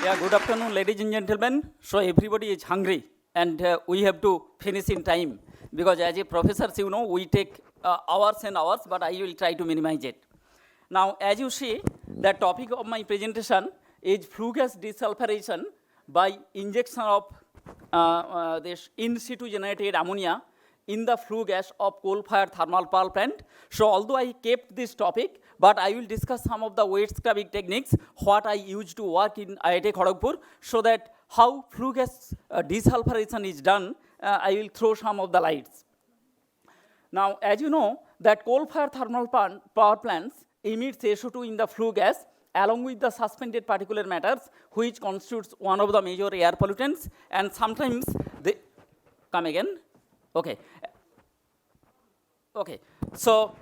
Yeah, good afternoon, ladies and gentlemen. So everybody is hungry, and we have to finish in time because as a professors, you know, we take hours and hours, but I will try to minimize it. Now, as you see, the topic of my presentation is flue gas desulphurization by injection of this in situ generated ammonia in the flue gas of coal-fired thermal power plant. So although I kept this topic, but I will discuss some of the wet scrubbing techniques, what I used to work in IIT Kharagpur, so that how flue gas desulphurization is done, I will throw some of the lights. Now, as you know, that coal-fired thermal power plants emits SO2 in the flue gas along with the suspended particulate matters, which constitutes one of the major air pollutants, and sometimes they come again. Okay. Okay. So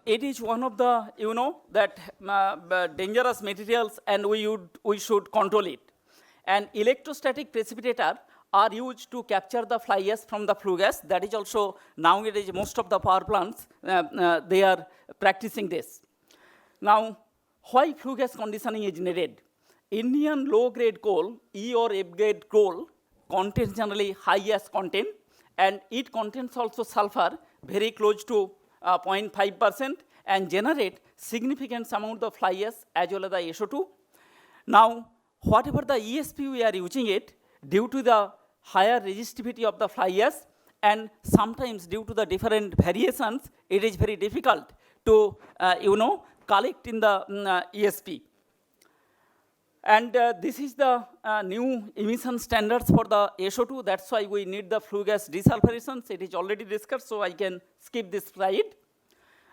it is one of the, you know, that dangerous materials, and we should control it. And electrostatic precipitator are used to capture the fly ash from the flue gas. That is also nowadays most of the power plants they are practicing this. Now, why flue gas conditioning is needed? Indian low-grade coal, E or F-grade coal, contains generally high ash content, and it contains also sulfur very close to 0.5% and generate significant amount of fly ash as well as the SO2. Now, whatever the ESP we are using it, due to the higher resistivity of the fly ash and sometimes due to the different variations, it is very difficult to, collect in the ESP. And this is the new emission standards for the SO2. That's why we need the flue gas desulphurization. It is already discussed, so I can skip this slide.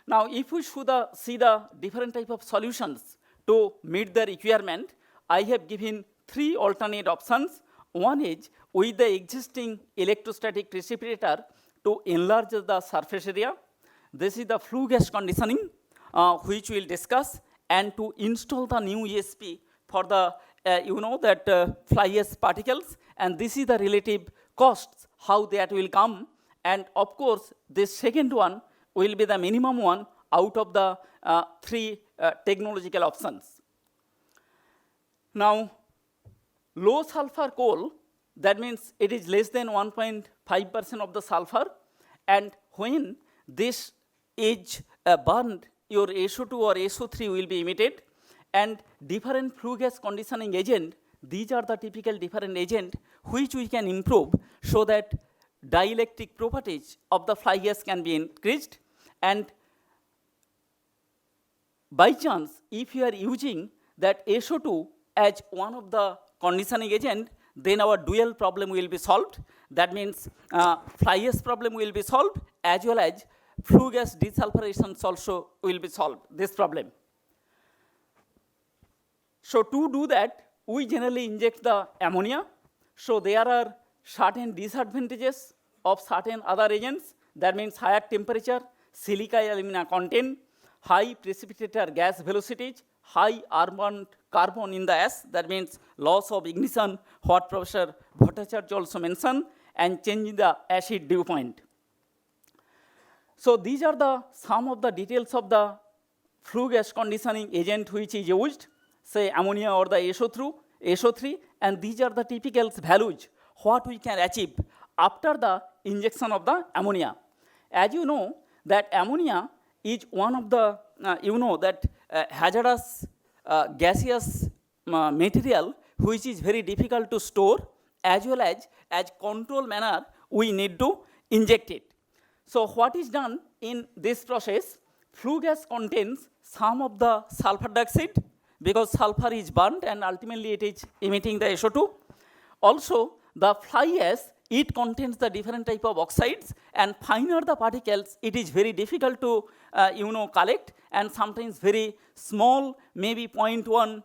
Now, if we should see the different type of solutions to meet the requirement, I have given 3 alternate options. One is with the existing electrostatic precipitator to enlarge the surface area. This is the flue gas conditioning, which we will discuss, and to install the new ESP for the, fly ash particles, and this is the relative costs, how that will come. And of course, this second one will be the minimum one out of the 3 technological options. Now, low sulfur coal, that means it is less than 1.5% of the sulfur, and when this is burned, your SO2 or SO3 will be emitted, and different flue gas conditioning agent, these are the typical different agent which we can improve so that dielectric properties of the fly gas can be increased. And by chance, if you are using that SO2 as one of the conditioning agent, then our dual problem will be solved. That means fly ash problem will be solved as well as flue gas desulphurization also will be solved, this problem. So to do that, we generally inject the ammonia. So there are certain disadvantages of certain other agents. That means higher temperature, silica alumina content, high precipitator gas velocities, high armed carbon in the ash. That means loss of ignition, what Professor Bhattacharya also mentioned, and changing the acid dew point. So these are the some of the details of the flue gas conditioning agent which is used, say ammonia or the SO3, and these are the typical values what we can achieve after the injection of the ammonia. As you know, that ammonia is one of the, hazardous gaseous material which is very difficult to store, as well as control manner we need to inject it. So what is done in this process, flue gas contains some of the sulfur dioxide, because sulfur is burnt and ultimately it is emitting the SO2. Also, the fly ash, it contains the different type of oxides, and finer the particles, it is very difficult to, collect, and sometimes very small, maybe 0.1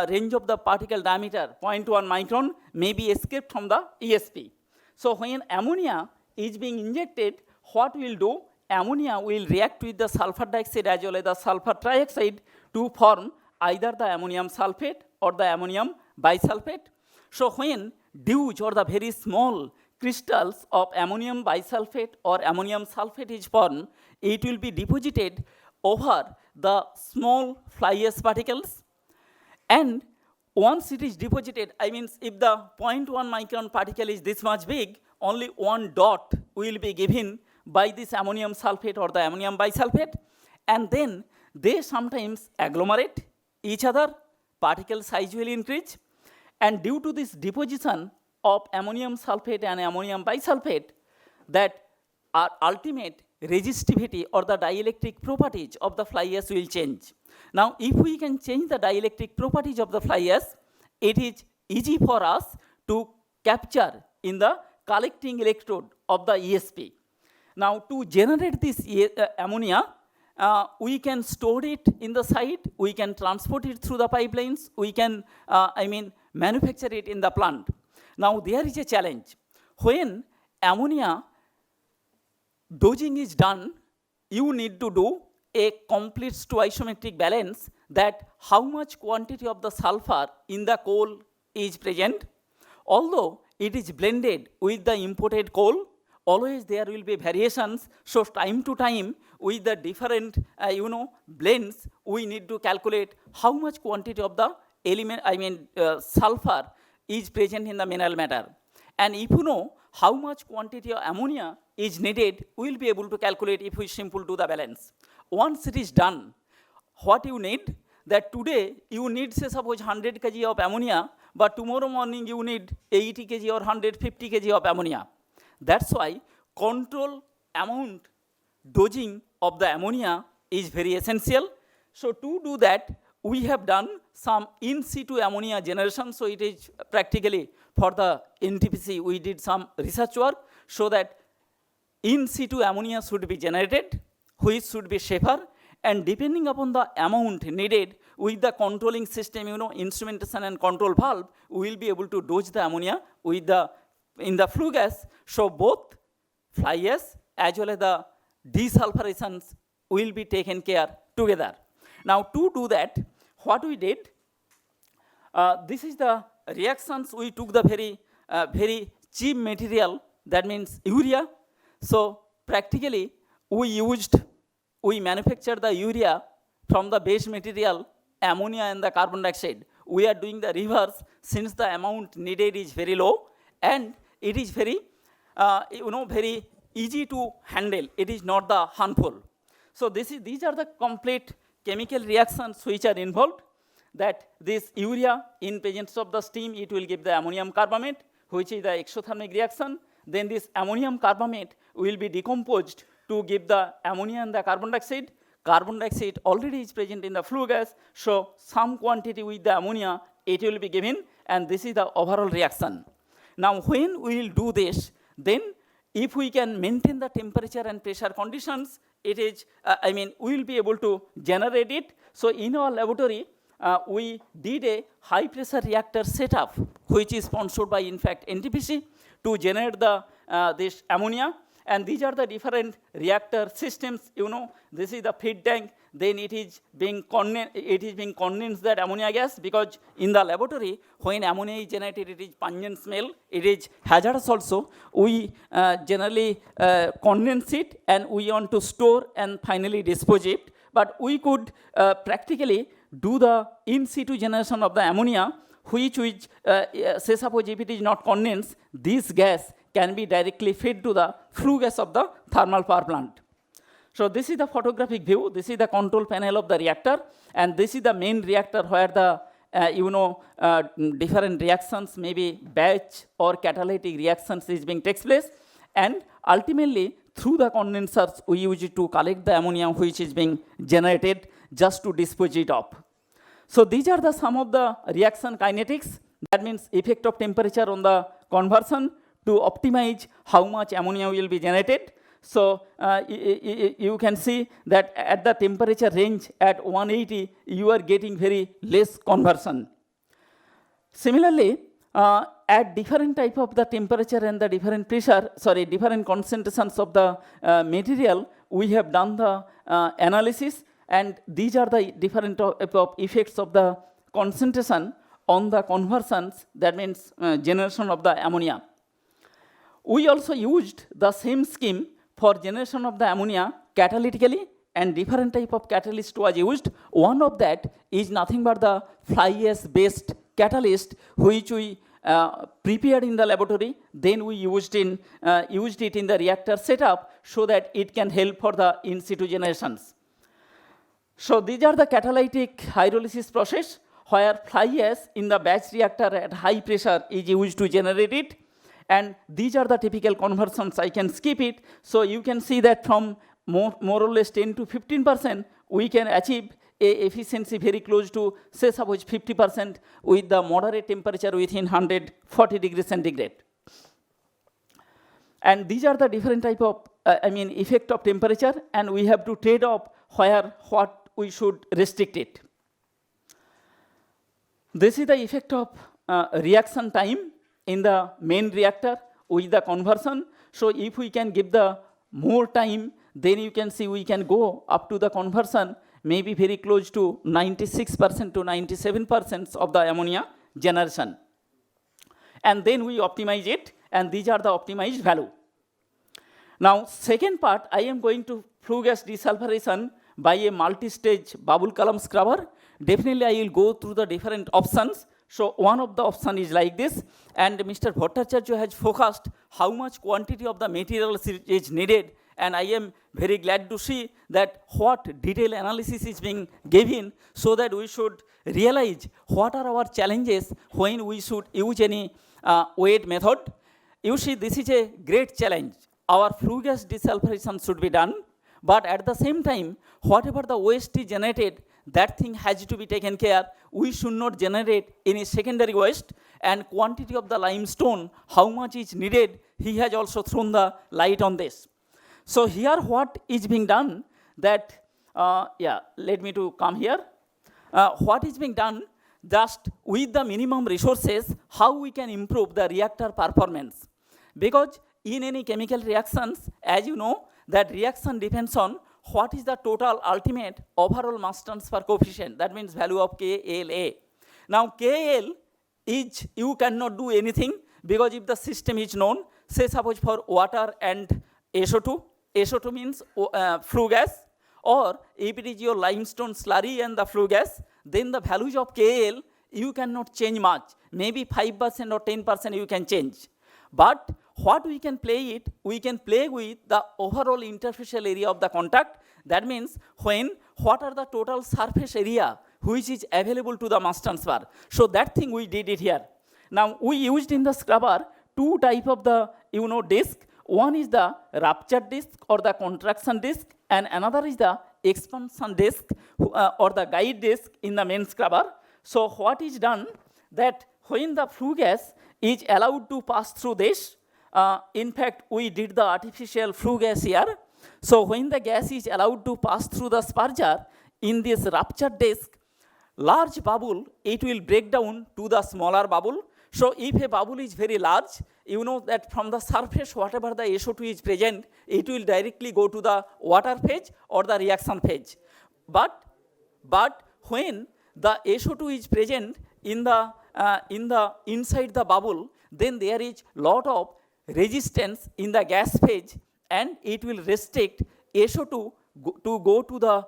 range of the particle diameter, 0.1 micron, may be escaped from the ESP. So when ammonia is being injected, what we will do, ammonia will react with the sulfur dioxide as well as the sulfur trioxide to form either the ammonium sulfate or the ammonium bisulfate. So when dews or the very small crystals of ammonium bisulfate or ammonium sulfate is formed, it will be deposited over the small fly ash particles, and once it is deposited, I mean, if the 0.1 micron particle is this much big, only one dot will be given by this ammonium sulfate or the ammonium bisulfate, and then they sometimes agglomerate each other, particle size will increase, and due to this deposition of ammonium sulfate and ammonium bisulfate, that our ultimate resistivity or the dielectric properties of the fly ash will change. Now, if we can change the dielectric properties of the fly ash, it is easy for us to capture in the collecting electrode of the ESP. Now, to generate this ammonia, we can store it in the site, we can transport it through the pipelines, we can, manufacture it in the plant. Now, there is a challenge. When ammonia dosing is done, you need to do a complete stoichiometric balance, that how much quantity of the sulfur in the coal is present. Although it is blended with the imported coal, always there will be variations. So time to time, with the different blends, we need to calculate how much quantity of the element, sulfur is present in the mineral matter. And if you know how much quantity of ammonia is needed, we will be able to calculate if we simply do the balance. Once it is done, what you need, that today you need, say, suppose 100 kg of ammonia, but tomorrow morning you need 80 kg or 150 kg of ammonia. That's why control amount dosing of the ammonia is very essential. So to do that, we have done some in situ ammonia generation. So it is practically for the NTPC, we did some research work so that in situ ammonia should be generated, which should be safer, and depending upon the amount needed with the controlling system, instrumentation and control valve, we will be able to dose the ammonia with the in the flue gas. So both fly ash as well as the desulphurations will be taken care together. Now, to do that, what we did, this is the reactions. We took the very cheap material, that means urea. So practically we manufactured the urea from the base material ammonia and the carbon dioxide. We are doing the reverse, since the amount needed is very low and it is very very easy to handle. It is not the harmful. So these are the complete chemical reactions which are involved. That this urea, in presence of the steam, it will give the ammonium carbamate, which is the exothermic reaction. Then this ammonium carbamate will be decomposed to give the ammonia and the carbon dioxide. Carbon dioxide already is present in the flue gas, so some quantity with the ammonia, it will be given, and this is the overall reaction. Now, when we will do this, then if we can maintain the temperature and pressure conditions, it is, we will be able to generate it. So in our laboratory, we did a high pressure reactor setup, which is sponsored by, in fact, NTPC, to generate the this ammonia. And these are the different reactor systems. This is the feed tank. Then it is being condensed that ammonia gas, because in the laboratory, when ammonia is generated, it is pungent smell. It is hazardous also. We generally condense it, and we want to store and finally dispose it. But we could practically do the in situ generation of the ammonia, which say suppose if it is not condensed, this gas can be directly fed to the flue gas of the thermal power plant. So this is the photographic view. This is the control panel of the reactor, and this is the main reactor where the different reactions, maybe batch or catalytic reactions is being takes place, and ultimately through the condensers we use it to collect the ammonia which is being generated, just to dispose it off. So these are the some of the reaction kinetics. That means effect of temperature on the conversion to optimize how much ammonia will be generated. So you can see that at the temperature range at 180, you are getting very less conversion. Similarly, at different type of the temperature and the different pressure, different concentrations of the material, we have done the analysis, and these are the different effects of the concentration on the conversions, that means generation of the ammonia. We also used the same scheme for generation of the ammonia catalytically, and different type of catalyst was used. One of that is nothing but the fly ash based catalyst which we prepared in the laboratory, then we used it in the reactor setup so that it can help for the in situ generations. So these are the catalytic hydrolysis process where fly ash in the batch reactor at high pressure is used to generate it. And these are the typical conversions. I can skip it. So you can see that from more or less 10 to 15%, we can achieve a efficiency very close to, say, suppose 50% with the moderate temperature within 140 degrees centigrade. And these are the different type of, effect of temperature, and we have to trade off what we should restrict it. This is the effect of reaction time in the main reactor with the conversion. So if we can give the more time, then you can see we can go up to the conversion maybe very close to 96% to 97% of the ammonia generation. And then we optimize it, and these are the optimized value. Now, second part, I am going to flue gas desulphurization by a multi-stage bubble column scrubber. Definitely, I will go through the different options. So one of the option is like this, and Mr. Bhattacharya has focused how much quantity of the material is needed, and I am very glad to see that what detailed analysis is being given so that we should realize what are our challenges when we should use any weight method. You see, this is a great challenge. Our flue gas desulphurization should be done, but at the same time, whatever the waste is generated, that thing has to be taken care. We should not generate any secondary waste, and quantity of the limestone, how much is needed, he has also thrown the light on this. So here what is being done that, let me to come here. What is being done just with the minimum resources, how we can improve the reactor performance. Because in any chemical reactions, as you know, that reaction depends on what is the total ultimate overall mass transfer coefficient. That means value of KLA. Now KL is, you cannot do anything, because if the system is known, say suppose for water and SO2, SO2 means flue gas, or if it is your limestone slurry and the flue gas, then the values of KL, you cannot change much. Maybe 5% or 10% you can change. But what we can play it, we can play with the overall interfacial area of the contact. That means what are the total surface area which is available to the mass transfer. So that thing we did it here. Now we used in the scrubber two type of the disc. One is the rupture disc or the contraction disc, and another is the expansion disc or the guide disc in the main scrubber. So what is done that when the flue gas is allowed to pass through this, in fact we did the artificial flue gas here. So when the gas is allowed to pass through the spurger in this rupture disc, large bubble, it will break down to the smaller bubble. So if a bubble is very large, you know that from the surface, whatever the SO2 is present, it will directly go to the water phase or the reaction phase. But when the SO2 is present in the inside the bubble, then there is lot of resistance in the gas phase, and it will restrict SO2 to go to the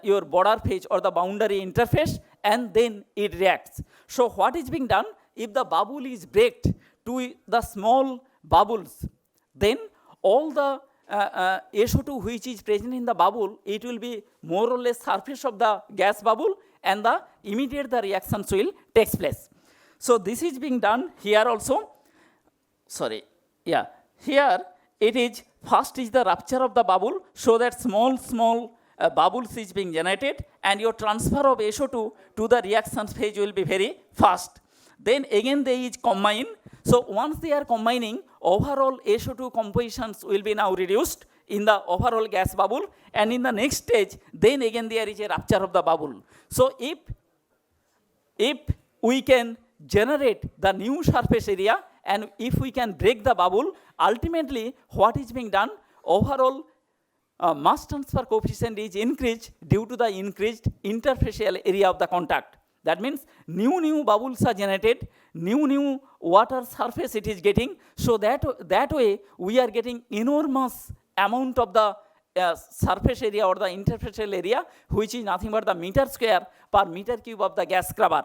your border phase or the boundary interface, and then it reacts. So what is being done? If the bubble is breaked to the small bubbles, then all the SO2 which is present in the bubble, it will be more or less surface of the gas bubble, and the immediate the reactions will take place. So this is being done here also. Here it is, first is the rupture of the bubble, so that small bubbles is being generated, and your transfer of SO2 to the reaction phase will be very fast. Then again they is combine. So once they are combining, overall SO2 compositions will be now reduced in the overall gas bubble, and in the next stage, then again there is a rupture of the bubble. So if we can generate the new surface area, and if we can break the bubble, ultimately what is being done, overall mass transfer coefficient is increased due to the increased interfacial area of the contact. That means new bubbles are generated, new water surface it is getting. So that way we are getting enormous amount of the surface area or the interfacial area, which is nothing but the meter square per meter cube of the gas scrubber.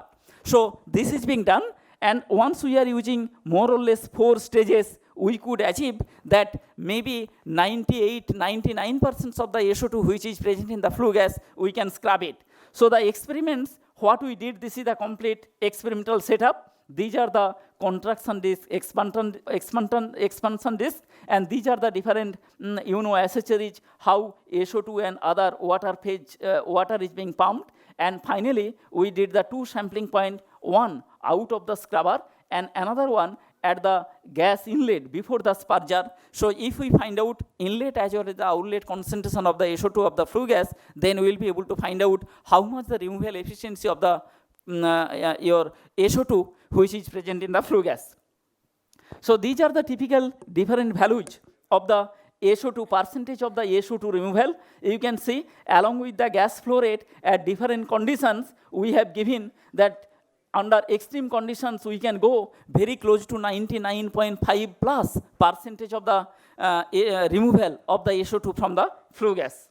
So this is being done, and once we are using more or less 4 stages, we could achieve that maybe 98-99% of the SO2 which is present in the flue gas, we can scrub it. So the experiments, what we did, this is the complete experimental setup. These are the contraction disk, expansion disk, and these are the different accessories, how SO2 and other water is being pumped. And finally, we did the 2 sampling point, one out of the scrubber and another one at the gas inlet before the spurger. So if we find out inlet as well as the outlet concentration of the SO2 of the flue gas, then we will be able to find out how much the removal efficiency of the your SO2 which is present in the flue gas. So these are the typical different values of the SO2, percentage of the SO2 removal. You can see along with the gas flow rate at different conditions, we have given that under extreme conditions we can go very close to 99.5 plus percentage of the removal of the SO2 from the flue gas.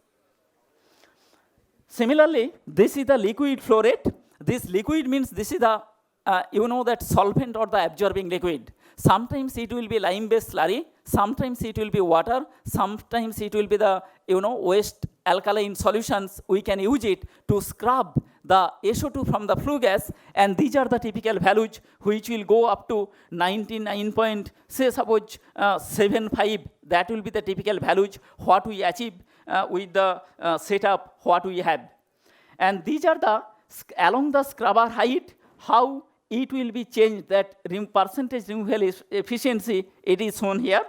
Similarly, this is the liquid flow rate. This liquid means this is the that solvent or the absorbing liquid. Sometimes it will be lime-based slurry, sometimes it will be water, sometimes it will be the waste alkaline solutions. We can use it to scrub the SO2 from the flue gas, and these are the typical values which will go up to 99.75. That will be the typical values what we achieve with the setup what we have. And these are the along the scrubber height, how it will be changed, that percentage removal efficiency, it is shown here.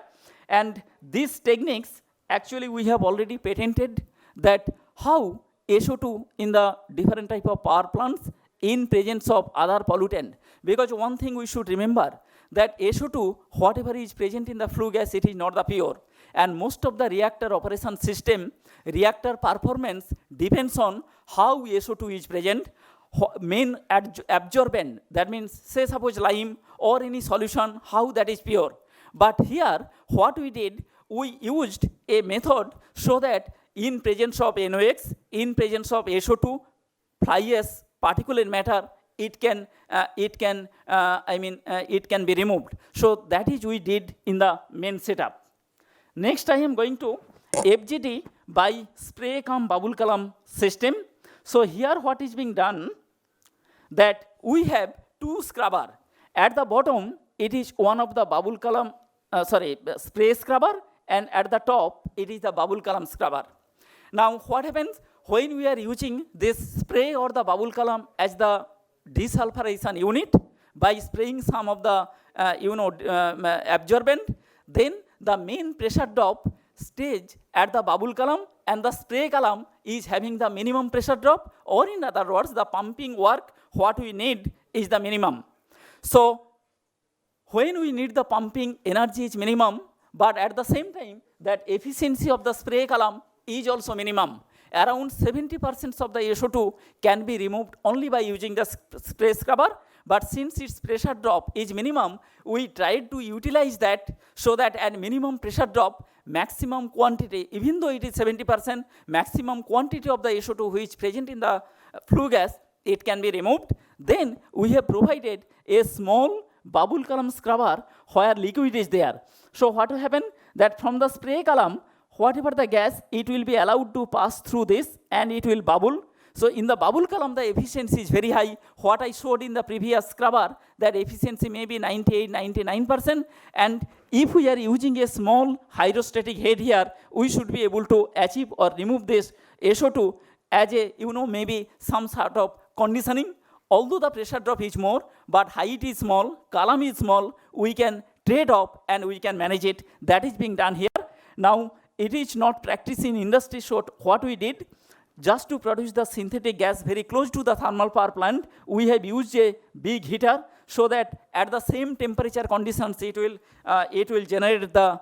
And these techniques, actually we have already patented that how SO2 in the different type of power plants in presence of other pollutant. Because one thing we should remember, that SO2, whatever is present in the flue gas, it is not the pure. And most of the reactor operation system, reactor performance depends on how SO2 is present. Main absorbent, that means say suppose lime or any solution, how that is pure. But here what we did, we used a method so that in presence of NOx, in presence of SO2, fly ash, particulate matter, it can be removed. So that is we did in the main setup. Next I am going to FGD by spray cum bubble column system. So here what is being done, that we have 2 scrubber. At the bottom it is one of the bubble column, spray scrubber, and at the top it is the bubble column scrubber. Now what happens when we are using this spray or the bubble column as the desulphurization unit by spraying some of the absorbent, then the main pressure drop stays at the bubble column and the spray column is having the minimum pressure drop, or in other words, the pumping work what we need is the minimum. So when we need the pumping energy is minimum, but at the same time that efficiency of the spray column is also minimum. Around 70% of the SO2 can be removed only by using the spray scrubber, but since its pressure drop is minimum, we tried to utilize that so that at minimum pressure drop, maximum quantity, even though it is 70%, maximum quantity of the SO2 which is present in the flue gas, it can be removed. Then we have provided a small bubble column scrubber where liquid is there. So what will happen, that from the spray column, whatever the gas, it will be allowed to pass through this and it will bubble. So in the bubble column, the efficiency is very high. What I showed in the previous scrubber, that efficiency may be 98-99%. And if we are using a small hydrostatic head here, we should be able to achieve or remove this SO2 as a, maybe some sort of conditioning. Although the pressure drop is more, but height is small, column is small, we can trade off and we can manage it. That is being done here. Now, it is not practiced in industry, so what we did, just to produce the synthetic gas very close to the thermal power plant, we have used a big heater so that at the same temperature conditions, it will generate the,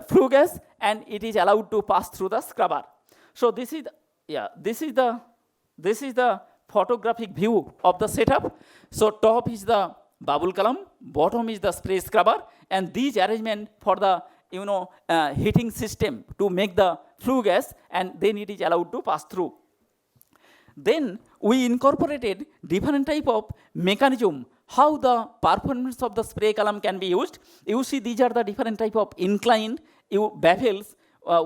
flue gas, and it is allowed to pass through the scrubber. So this is the photographic view of the setup. So top is the bubble column, bottom is the spray scrubber, and these arrangement for the heating system to make the flue gas, and then it is allowed to pass through. Then we incorporated different type of mechanism how the performance of the spray column can be used. You see, these are the different type of inclined baffles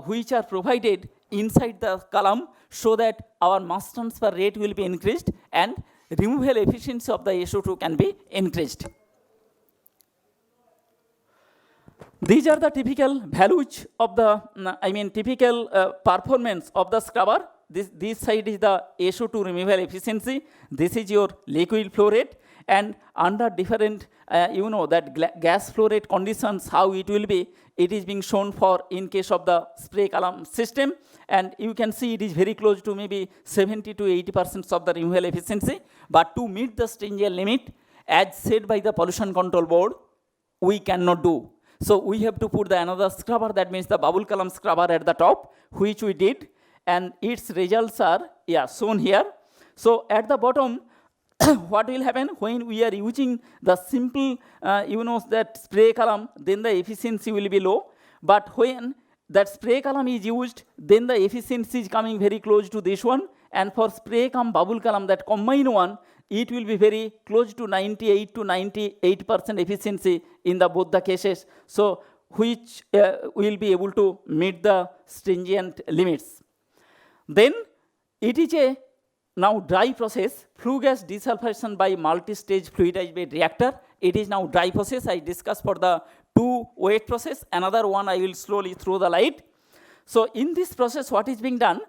which are provided inside the column so that our mass transfer rate will be increased and removal efficiency of the SO2 can be increased. These are the typical values of the, typical performance of the scrubber. This side is the SO2 removal efficiency. This is your liquid flow rate. And under different, that gas flow rate conditions, how it will be, it is being shown for in case of the spray column system. And you can see it is very close to maybe 70 to 80% of the removal efficiency. But to meet the stringent limit, as said by the Pollution Control Board, we cannot do. So we have to put the another scrubber, that means the bubble column scrubber at the top, which we did. And its results are shown here. So at the bottom, what will happen when we are using the simple, that spray column, then the efficiency will be low. But when that spray column is used, then the efficiency is coming very close to this one. And for spray cum bubble column, that combined one, it will be very close to 98 to 98% efficiency in the both the cases. So which will be able to meet the stringent limits. Then it is a now dry process, flue gas desulphurization by multi-stage fluidized bed reactor. It is now dry process. I discussed for the two wet process. Another one I will slowly throw the light. So in this process, what is being done?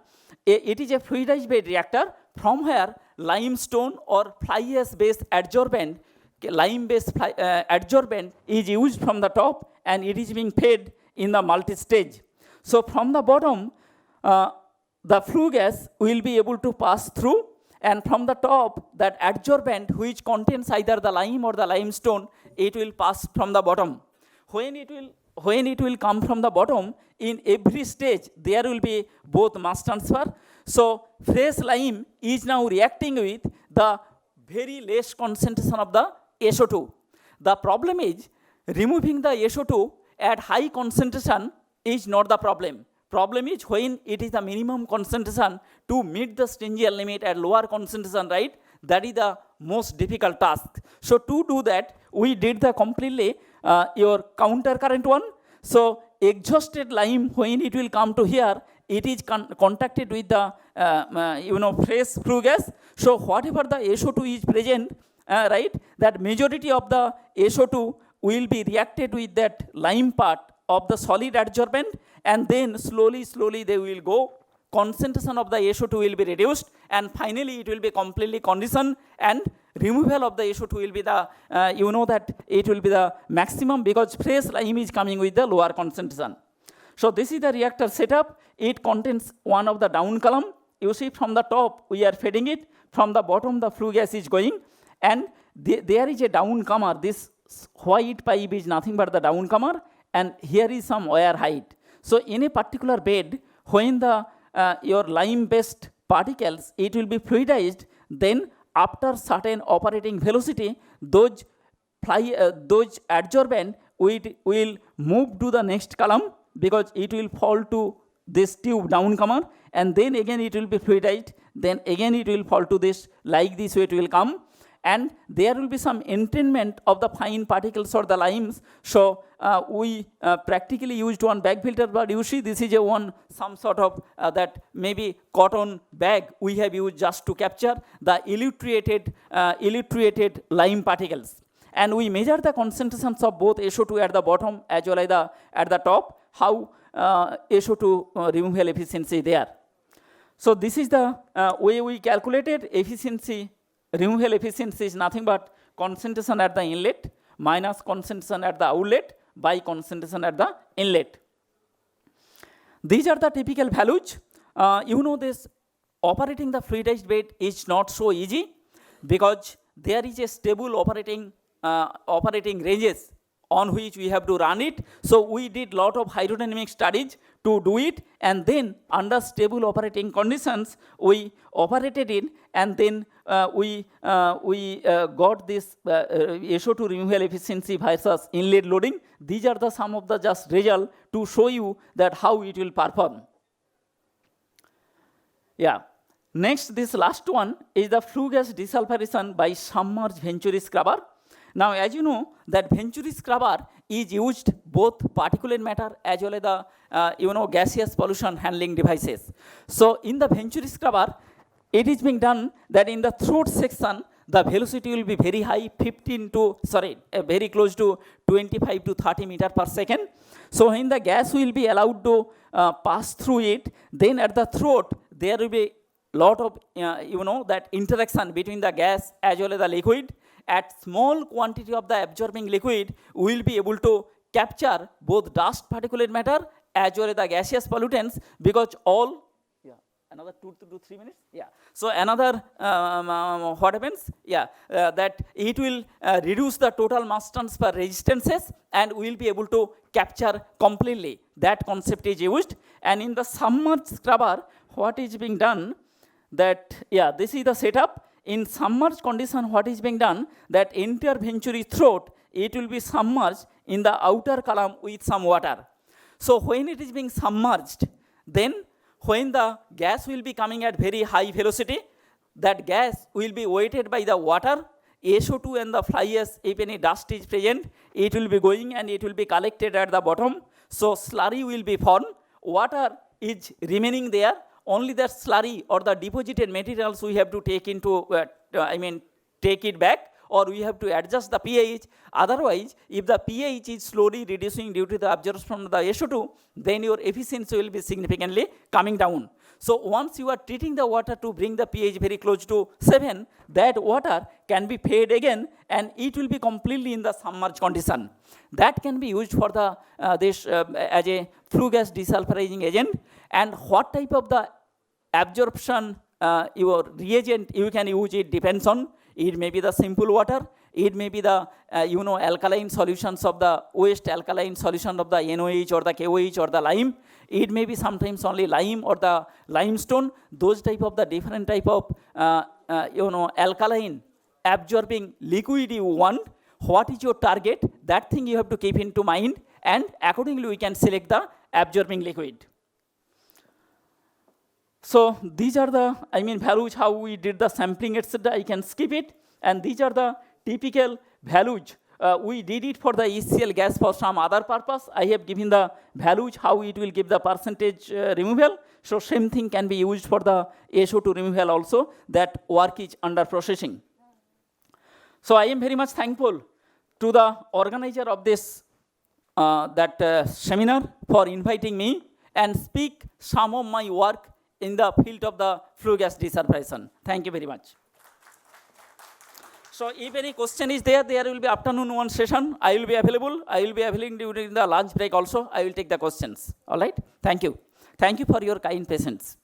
It is a fluidized bed reactor from where limestone or fly ash based adsorbent, lime based adsorbent is used from the top, and it is being fed in the multi-stage. So from the bottom, the flue gas will be able to pass through, and from the top, that adsorbent which contains either the lime or the limestone, it will pass from the bottom. When it will come from the bottom, in every stage there will be both mass transfer. So fresh lime is now reacting with the very less concentration of the SO2. The problem is removing the SO2 at high concentration is not the problem. Problem is when it is the minimum concentration to meet the stringent limit at lower concentration, right? That is the most difficult task. So to do that, we did the completely your counter current one. So exhausted lime, when it will come to here, it is contacted with the fresh flue gas. So whatever the SO2 is present, right, that majority of the SO2 will be reacted with that lime part of the solid adsorbent, and then slowly they will go. Concentration of the SO2 will be reduced, and finally it will be completely conditioned, and removal of the SO2 will be the, that it will be the maximum because fresh lime is coming with the lower concentration. So this is the reactor setup. It contains one of the down column. You see from the top we are feeding it, from the bottom the flue gas is going, and there is a downcomer. This white pipe is nothing but the downcomer, and here is some wire height. So in a particular bed, when the your lime-based particles, it will be fluidized, then after certain operating velocity, those adsorbent will move to the next column because it will fall to this tube downcomer, and then again it will be fluidized, then again it will fall to this, like this way it will come, and there will be some entrainment of the fine particles or the limes. So we practically used one bag filter, but you see this is some sort of that maybe cotton bag we have used just to capture the illiterated lime particles. And we measure the concentrations of both SO2 at the bottom as well as at the top, how SO2 removal efficiency there. So this is the way we calculated efficiency. Removal efficiency is nothing but concentration at the inlet minus concentration at the outlet by concentration at the inlet. These are the typical values. This operating the fluidized bed is not so easy because there is a stable operating ranges on which we have to run it. So we did lot of hydrodynamic studies to do it, and then under stable operating conditions we operated it, and then we got this SO2 removal efficiency versus inlet loading. These are the some of the just result to show you that how it will perform. Yeah. Next, this last one is the flue gas desulfurization by submerged venturi scrubber. Now, as you know, that venturi scrubber is used both particulate matter as well as the gaseous pollution handling devices. So, in the venturi scrubber, it is being done that in the throat section, the velocity will be very high, very close to 25 to 30 meter per second. So, when the gas will be allowed to pass through it, then at the throat, there will be lot of, that interaction between the gas as well as the liquid. At small quantity of the absorbing liquid, we will be able to capture both dust particulate matter as well as the gaseous pollutants, because all, another 2 to 3 minutes, so another, what happens, that it will reduce the total mass transfer resistances, and we will be able to capture completely. That concept is used. And in the submerged scrubber, what is being done, that, this is the setup. In submerged condition, what is being done, that entire venturi throat, it will be submerged in the outer column with some water. So when it is being submerged, then when the gas will be coming at very high velocity, that gas will be weighted by the water, SO2 and the fly ash, if any dust is present, it will be going and it will be collected at the bottom. So slurry will be formed, water is remaining there. Only the slurry or the deposited materials we have to take into, take it back, or we have to adjust the pH. Otherwise, if the pH is slowly reducing due to the absorption from the SO2, then your efficiency will be significantly coming down. So once you are treating the water to bring the pH very close to 7, that water can be fed again, and it will be completely in the submerged condition. That can be used for the as a flue gas desulfurizing agent. And what type of the absorption your reagent you can use, it depends on. It may be the simple water, it may be the alkaline solutions of the waste alkaline solution of the NOH or the KOH or the lime. It may be sometimes only lime or the limestone. Those type of the different type of alkaline absorbing liquid you want. What is your target? That thing you have to keep into mind, and accordingly we can select the absorbing liquid. So these are the, values, how we did the sampling, etc. I can skip it. And these are the typical values. We did it for the ECL gas for some other purpose. I have given the values, how it will give the percentage removal. So same thing can be used for the SO2 removal also. That work is under processing. So I am very much thankful to the organizer of this seminar for inviting me and speak some of my work in the field of the flue gas desulfurization. Thank you very much. So if any question is there, there will be afternoon one session. I will be available. I will be available during the lunch break also. I will take the questions. All right. Thank you. Thank you for your kind patience.